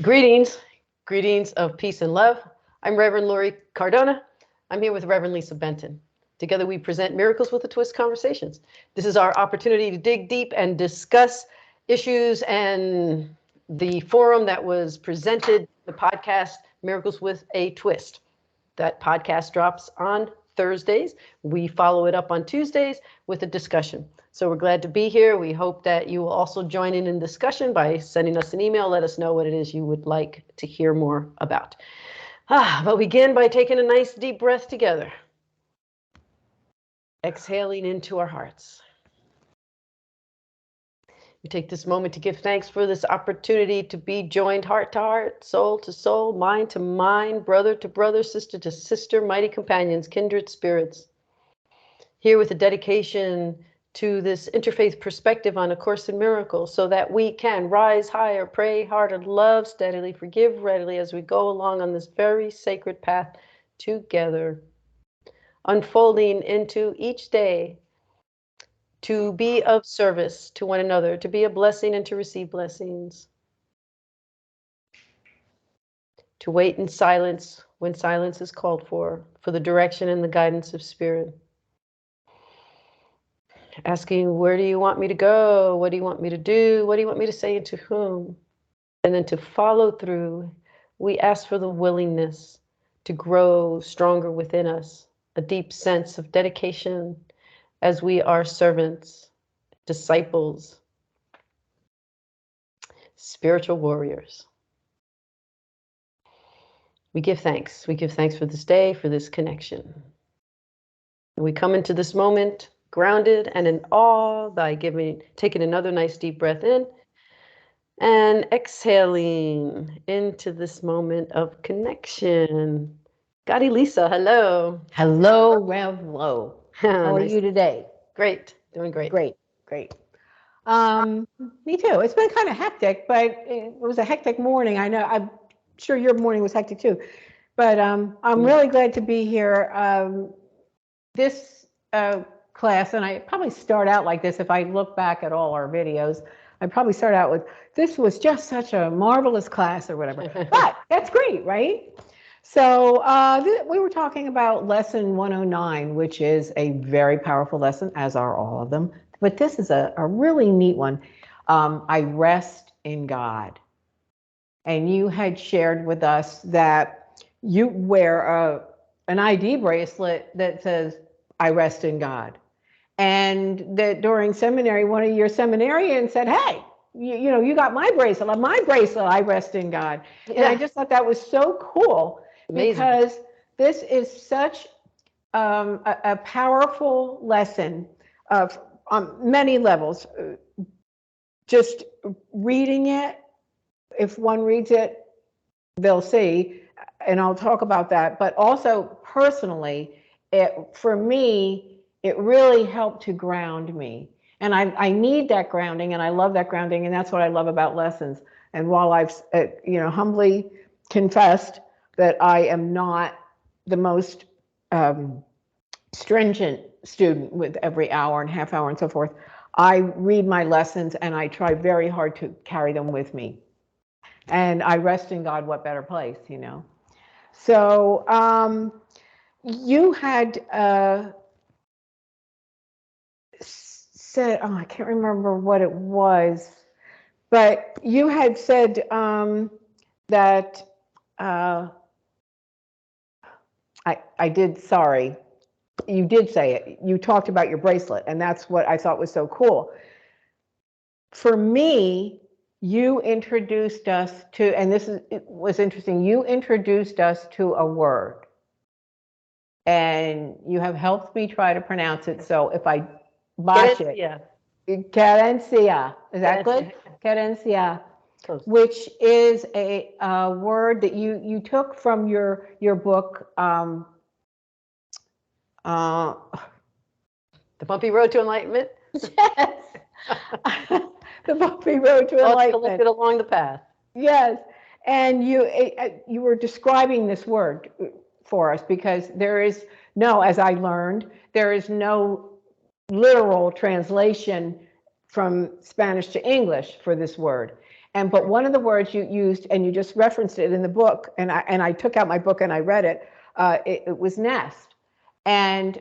Greetings, greetings of peace and love. I'm Reverend Cardona. I'm here with Reverend Lisa Benton. Together we present Miracles with a Twist conversations. This is our opportunity to dig deep and discuss issues and the forum that was presented, the podcast Miracles with a Twist. That podcast drops on Thursdays. We follow it up on Tuesdays with a discussion. So we're glad to be here. We hope that you will also join in discussion by sending us an email. Let us know what it is you would like to hear more about. But we begin by taking a nice deep breath together. Exhaling into our hearts. We take this moment to give thanks for this opportunity to be joined heart to heart, soul to soul, mind to mind, brother to brother, sister to sister, mighty companions, kindred spirits. Here with a dedication to this interfaith perspective on A Course in Miracles so that we can rise higher, pray harder, love steadily, forgive readily as we go along on this very sacred path together, unfolding into each day to be of service to one another, to be a blessing and to receive blessings, to wait in silence when silence is called for the direction and the guidance of Spirit. Asking, where do you want me to go? What do you want me to do? What do you want me to say and to whom? And then to follow through, we ask for the willingness to grow stronger within us, a deep sense of dedication as we are servants, disciples, spiritual warriors. We give thanks. We give thanks for this day, for this connection. We come into this moment grounded and in awe by taking another nice deep breath in and exhaling into this moment of connection. Goddi Lisa, hello. Hello, Rev Lo. How are you today? Great, doing great. Great. Me too. It's been kind of hectic, but it was a hectic morning. I know. I'm sure your morning was hectic too, but I'm really glad to be here. This class, and I probably start out like this. If I look back at all our videos, I probably start out with, this was just such a marvelous class or whatever, but that's great, right? So we were talking about lesson 109, which is a very powerful lesson, as are all of them, but this is a really neat one. I rest in God. And you had shared with us that you wear an ID bracelet that says, I rest in God. And that during seminary, one of your seminarians said, hey, you got my bracelet, I rest in God. Yeah. And I just thought that was so cool. Amazing. Because this is such a powerful lesson of on many levels. Just reading it, if one reads it, they'll see, and I'll talk about that. But also personally, for me, it really helped to ground me. And I need that grounding, and I love that grounding, and that's what I love about lessons. And while I've humbly confessed that I am not the most stringent student with every hour and half hour and so forth, I read my lessons and I try very hard to carry them with me. And I rest in God, what better place, So you had said, I can't remember what it was, but you had said that you did say it. You talked about your bracelet, and that's what I thought was so cool. For me, you introduced us to, and it was interesting, you introduced us to a word. And you have helped me try to pronounce it. So if I botch it, carencia, is that good? Carencia, which is a word that you took from your book, The Bumpy Road to Enlightenment? Yes. The Bumpy Road to Enlightenment. Collected along the path. Yes. And you were describing this word for us, because there is no, as I learned, there is no literal translation from Spanish to English for this word. But one of the words you used, and you just referenced it in the book, and I took out my book and I read it. It was nest, and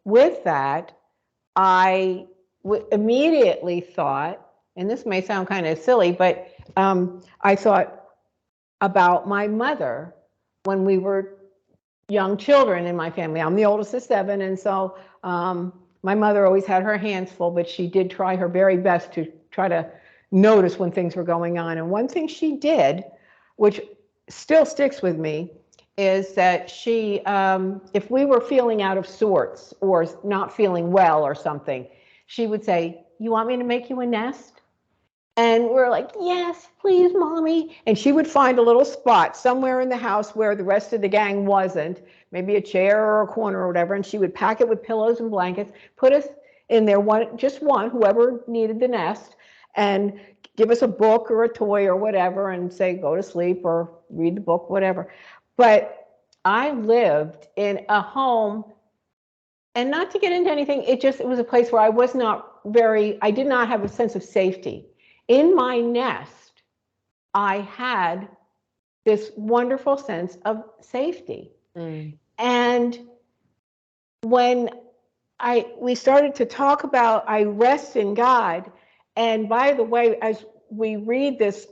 with that, I immediately thought, and this may sound kind of silly, but I thought about my mother when we were young children in my family. I'm the oldest of 7, and so my mother always had her hands full, but she did try her very best to try to notice when things were going on. And one thing she did, which still sticks with me, is that she, if we were feeling out of sorts or not feeling well or something, she would say, "You want me to make you a nest?" And we're like, "Yes, please, Mommy." And she would find a little spot somewhere in the house where the rest of the gang wasn't, maybe a chair or a corner or whatever, and she would pack it with pillows and blankets, put us in there, just one, whoever needed the nest, and give us a book or a toy or whatever and say, "Go to sleep," or read the book, whatever. But I lived in a home, and not to get into anything, it was a place where I did not have a sense of safety. In my nest, I had this wonderful sense of safety. And when we started to talk about I rest in God, and by the way, as we read this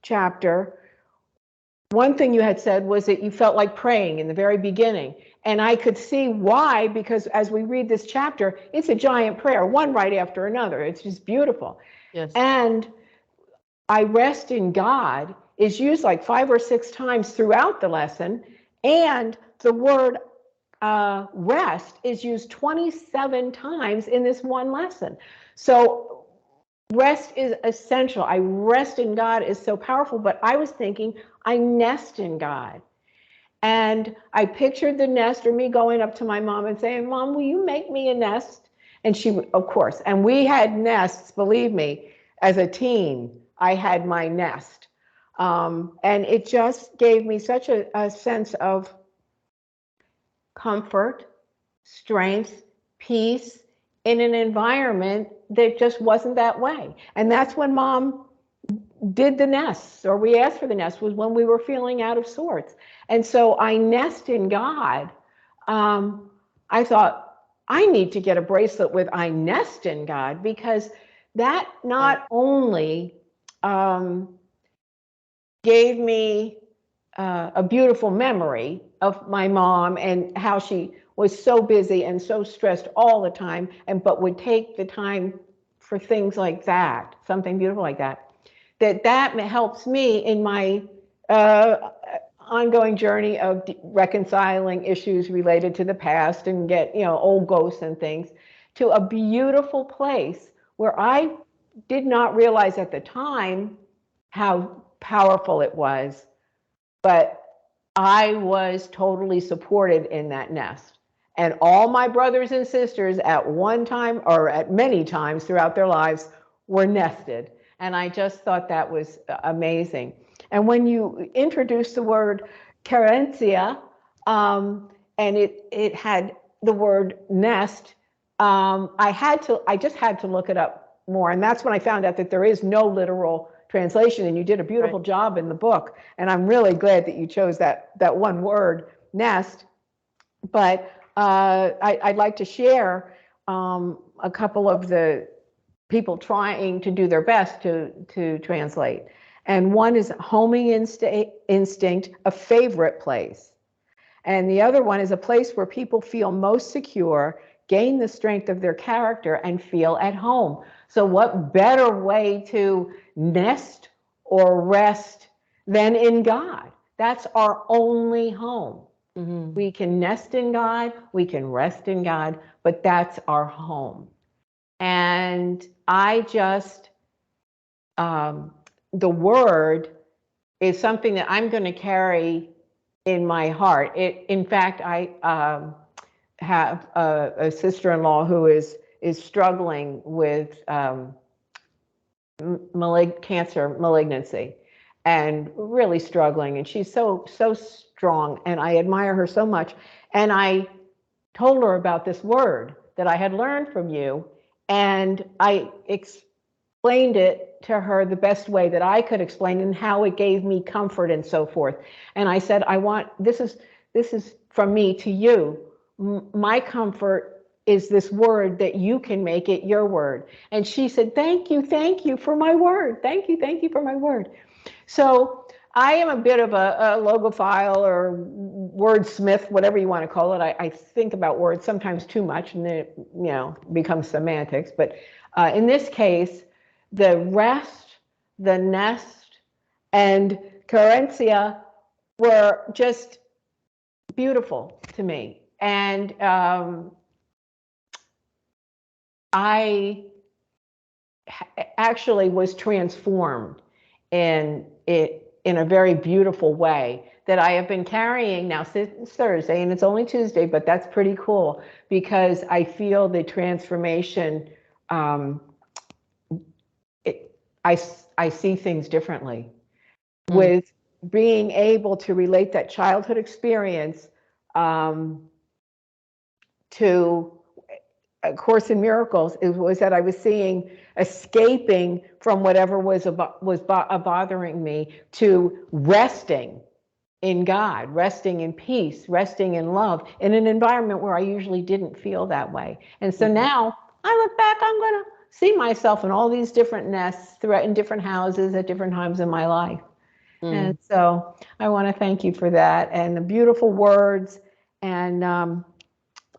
chapter, one thing you had said was that you felt like praying in the very beginning. And I could see why, because as we read this chapter, it's a giant prayer, one right after another. It's just beautiful. Yes. And I rest in God is used like 5 or 6 times throughout the lesson. And the word rest is used 27 times in this one lesson. So rest is essential. I rest in God is so powerful, but I was thinking I nest in God. And I pictured the nest, or me going up to my mom and saying, "Mom, will you make me a nest?" And she would, of course. And we had nests, believe me, as a teen, I had my nest. And it just gave me such a sense of comfort, strength, peace in an environment that just wasn't that way. And that's when Mom did the nests, or we asked for the nest, was when we were feeling out of sorts. And so I nest in God. I thought, I need to get a bracelet with I nest in God, because that not only gave me a beautiful memory of my mom and how she was so busy and so stressed all the time, but would take the time for things like that, something beautiful like that. That helps me in my ongoing journey of reconciling issues related to the past and get, old ghosts and things, to a beautiful place where I did not realize at the time how powerful it was, but I was totally supported in that nest. And all my brothers and sisters at one time, or at many times throughout their lives, were nested. And I just thought that was amazing. And when you introduced the word carencia, and it had the word nest, I just had to look it up more. And that's when I found out that there is no literal translation, and you did a beautiful job in the book. And I'm really glad that you chose that one word, nest. But I'd like to share a couple of the people trying to do their best to translate. And one is homing instinct, a favorite place. And the other one is a place where people feel most secure, gain the strength of their character, and feel at home. So what better way to nest or rest than in God? That's our only home. Mm-hmm. We can nest in God, we can rest in God, but that's our home. And I just, the word is something that I'm going to carry in my heart. In fact, I have a sister-in-law who is struggling with cancer malignancy, and really struggling. And she's so strong, and I admire her so much. And I told her about this word that I had learned from you, and I explained it to her the best way that I could explain and how it gave me comfort and so forth. And I said, this is from me to you. My comfort is this word that you can make it your word. And she said, thank you for my word. Thank you for my word. So I am a bit of a logophile or wordsmith, whatever you want to call it. I think about words sometimes too much, and then it, becomes semantics. But in this case, the rest, the nest, and carencia were just beautiful to me. And I actually was transformed in a very beautiful way that I have been carrying now since Thursday, and it's only Tuesday, but that's pretty cool because I feel the transformation. I see things differently with being able to relate that childhood experience to A Course in Miracles. It was that I was seeing escaping from whatever was bothering me to resting in God, resting in peace, resting in love in an environment where I usually didn't feel that way. And so now I look back, I'm going to see myself in all these different nests in different houses at different times in my life. And so I want to thank you for that and the beautiful words. And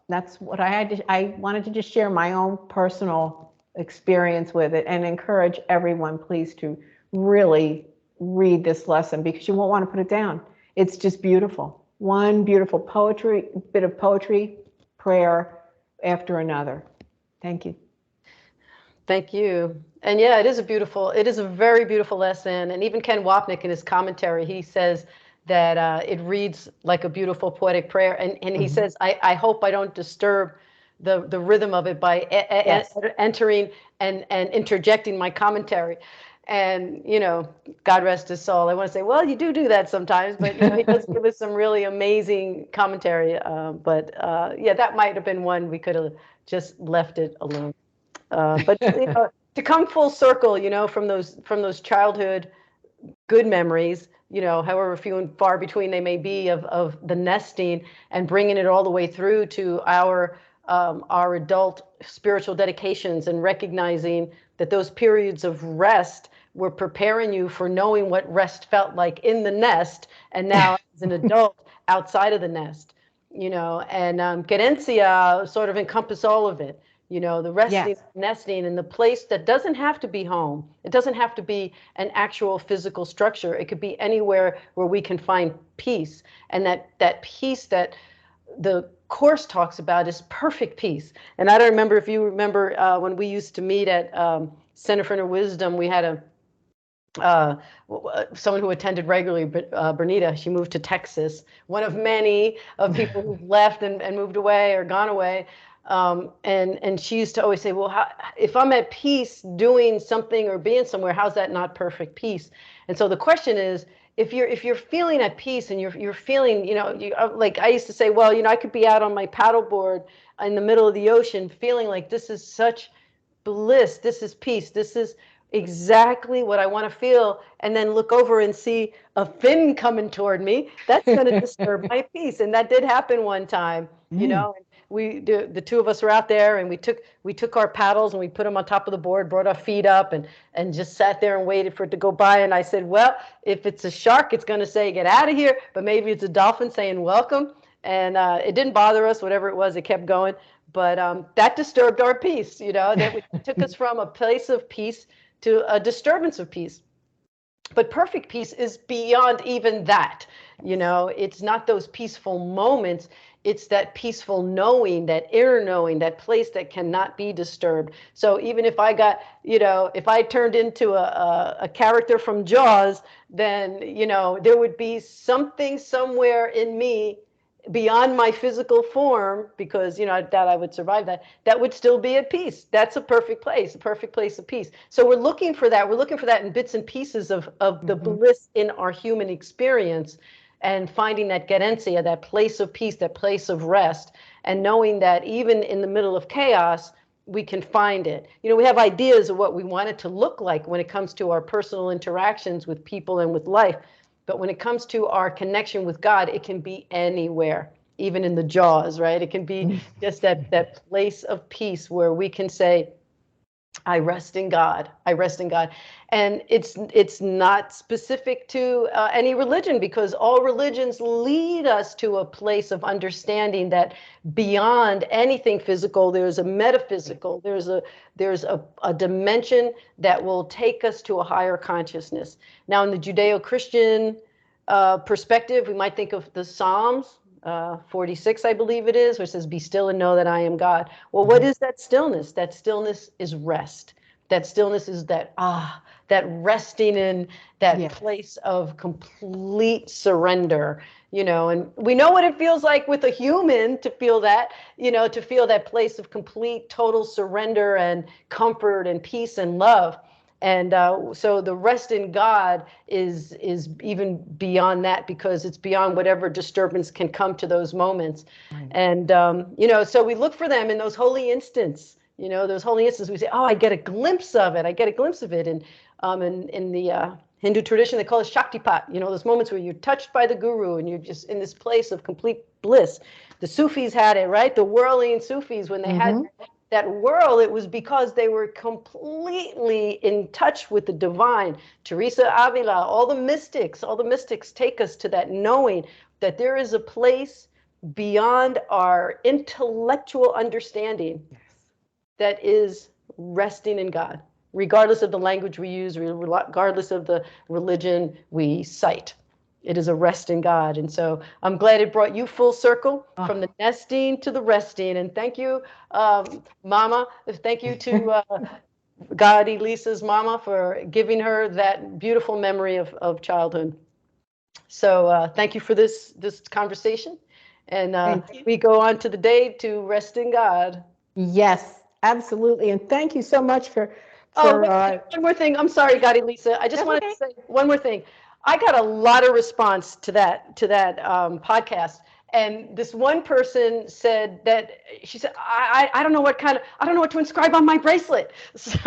that's what I had. I wanted to just share my own personal experience with it and encourage everyone, please, to really read this lesson because you won't want to put it down. It's just beautiful. One beautiful bit of poetry, prayer after another. Thank you. Thank you. And yeah, it is a very beautiful lesson. And even Ken Wapnick in his commentary, he says that it reads like a beautiful poetic prayer. And he says, I hope I don't disturb the rhythm of it by entering and interjecting my commentary. And, God rest his soul. I want to say, well, you do that sometimes, but he does give us some really amazing commentary. But that might have been one we could have just left it alone. But to come full circle, from those childhood good memories, however few and far between they may be of the nesting and bringing it all the way through to our adult spiritual dedications and recognizing that those periods of rest were preparing you for knowing what rest felt like in the nest and now as an adult outside of the nest, and Querencia sort of encompass all of it. The resting, nesting, and the place that doesn't have to be home. It doesn't have to be an actual physical structure. It could be anywhere where we can find peace. And that peace that the Course talks about is perfect peace. And I don't remember if you remember when we used to meet at Center for Inner Wisdom, we had someone who attended regularly, Bernita. She moved to Texas, one of many of people who've left and moved away or gone away. And she used to always say, well, if I'm at peace doing something or being somewhere, how's that not perfect peace? And so the question is, if you're feeling at peace and you're feeling, like I used to say, well, I could be out on my paddleboard in the middle of the ocean feeling like this is such bliss, this is peace, this is exactly what I want to feel, and then look over and see a fin coming toward me, that's going to disturb my peace. And that did happen one time, the two of us were out there and we took our paddles and we put them on top of the board, brought our feet up and just sat there and waited for it to go by. And I said, well, if it's a shark, it's going to say, get out of here. But maybe it's a dolphin saying, welcome. And it didn't bother us, whatever it was, it kept going. But that disturbed our peace, that took us from a place of peace to a disturbance of peace. But perfect peace is beyond even that. It's not those peaceful moments. It's that peaceful knowing, that inner knowing, that place that cannot be disturbed. So even if I got, if I turned into a character from Jaws, then, there would be something somewhere in me beyond my physical form, because that I would survive that would still be at peace. That's a perfect place of peace. So we're looking for that in bits and pieces of the bliss in our human experience, and finding that querencia, that place of peace, that place of rest, and knowing that even in the middle of chaos, we can find it. You know, we have ideas of what we want it to look like when it comes to our personal interactions with people and with life. But when it comes to our connection with God, it can be anywhere, even in the jaws, right? It can be just that place of peace where we can say, I rest in God. I rest in God. And it's not specific to any religion, because all religions lead us to a place of understanding that beyond anything physical, there's a metaphysical, there's a dimension that will take us to a higher consciousness. Now, in the Judeo-Christian perspective, we might think of the Psalms. 46, I believe it is, which says, be still and know that I am God. Well, what is that stillness? That stillness is rest. That stillness is that resting in that place of complete surrender, you know, and we know what it feels like with a human to feel that, you know, to feel that place of complete, total surrender and comfort and peace and love. And so the rest in God is even beyond that, because it's beyond whatever disturbance can come to those moments. Right. And, you know, so we look for them in those holy instants, you know, those holy instants. We say, oh, I get a glimpse of it. I get a glimpse of it. And in the Hindu tradition, they call it Shaktipat, you know, those moments where you're touched by the guru and you're just in this place of complete bliss. The Sufis had it, right? The whirling Sufis, when they had that whirl, it was because they were completely in touch with the divine. Teresa Avila, all the mystics take us to that knowing that there is a place beyond our intellectual understanding that is resting in God, regardless of the language we use, regardless of the religion we cite. It is a rest in God. And so I'm glad it brought you full circle from the nesting to the resting. And thank you, Mama. Thank you to Goddi Lisa's mama for giving her that beautiful memory of childhood. So thank you for this conversation. And we go on to the day to rest in God. Yes, absolutely. And thank you so much for one more thing. I'm sorry, Goddi Lisa. I just wanted to say one more thing. I got a lot of response to that podcast, and this one person said that she said, I don't know what to inscribe on my bracelet. So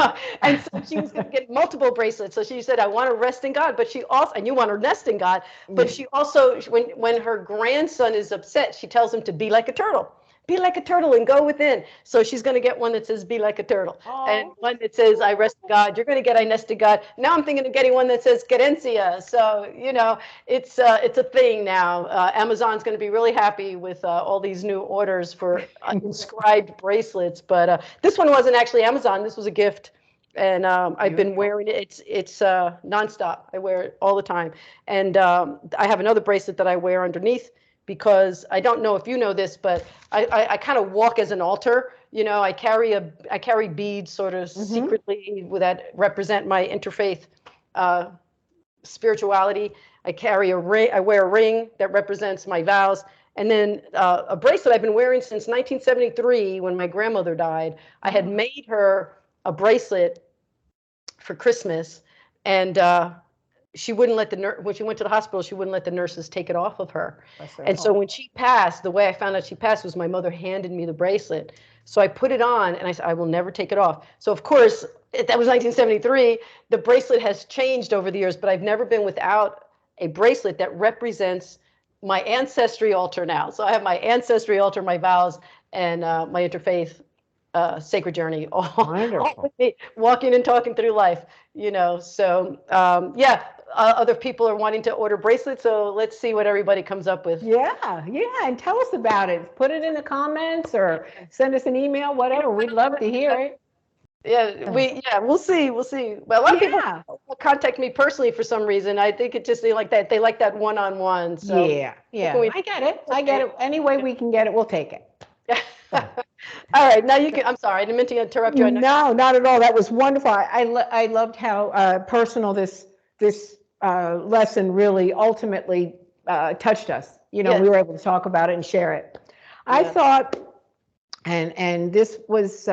she was going to get multiple bracelets. So she said, I want to rest in God, but she also, and you want to nest in God, but she also, when her grandson is upset, she tells him to be like a turtle. Be like a turtle and go within. So she's going to get one that says, be like a turtle. And one that says, I rest in God. You're going to get, I nest in God. Now I'm thinking of getting one that says, Querencia. So, you know, it's a thing now. Amazon's going to be really happy with all these new orders for inscribed bracelets. But this one wasn't actually Amazon. This was a gift. And I've been wearing it. It's nonstop. I wear it all the time. And I have another bracelet that I wear underneath, because I don't know if you know this, but I kind of walk as an altar. You know, I carry beads sort of secretly that represent my interfaith spirituality. I carry a ring. I wear a ring that represents my vows. And then a bracelet I've been wearing since 1973, when my grandmother died. I had made her a bracelet for Christmas, and she wouldn't let when she went to the hospital, she wouldn't let the nurses take it off of her. And so when she passed, the way I found out she passed was my mother handed me the bracelet. So I put it on and I said, I will never take it off. So of course, that was 1973. The bracelet has changed over the years, but I've never been without a bracelet that represents my ancestry altar now. So I have my ancestry altar, my vows, and my interfaith sacred journey, all with me, walking and talking through life, you know. So other people are wanting to order bracelets, so let's see what everybody comes up with. And tell us about it. Put it in the comments or send us an email, whatever. We'd love to hear it. We'll see. Well, a lot of people contact me personally for some reason. I think it just they like that one-on-one. So I get it. Any way we can get it, we'll take it. All right, now you can. I'm sorry, I didn't mean to interrupt you. No, not at all. That was wonderful. I loved how personal this lesson really ultimately touched us. You know, we were able to talk about it and share it. I thought, and this was,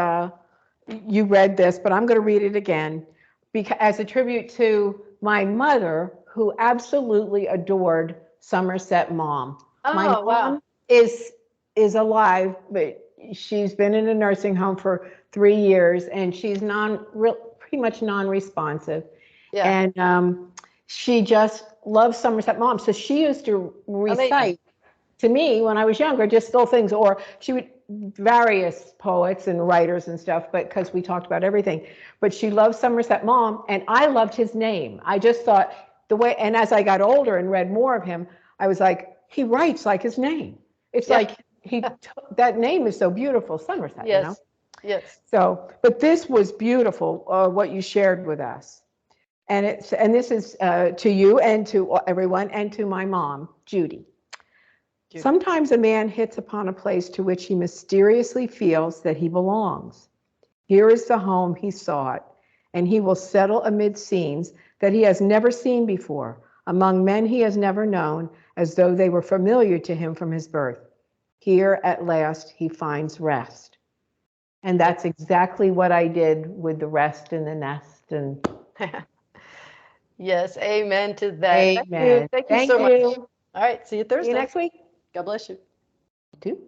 you read this, but I'm going to read it again, because as a tribute to my mother, who absolutely adored Somerset Maugham. My mom is alive, but she's been in a nursing home for 3 years, and she's pretty much non-responsive. Yeah. And she just loves Somerset Maugham. So she used to recite to me when I was younger, just little things, or she would various poets and writers and stuff, but because we talked about everything. But she loved Somerset Maugham, and I loved his name. I just thought the way, and as I got older and read more of him, I was like, he writes like his name. It's like that name is so beautiful, Somerset, Yes. you know? Yes. So, but this was beautiful, what you shared with us. And this is to you and to everyone and to my mom, Judy. Sometimes a man hits upon a place to which he mysteriously feels that he belongs. Here is the home he sought, and he will settle amid scenes that he has never seen before, among men he has never known, as though they were familiar to him from his birth. Here at last he finds rest. And that's exactly what I did with the rest in the nest. And yes, amen to that. Amen. Thank you so much. All right, see you Thursday. See you next week. God bless you. You too.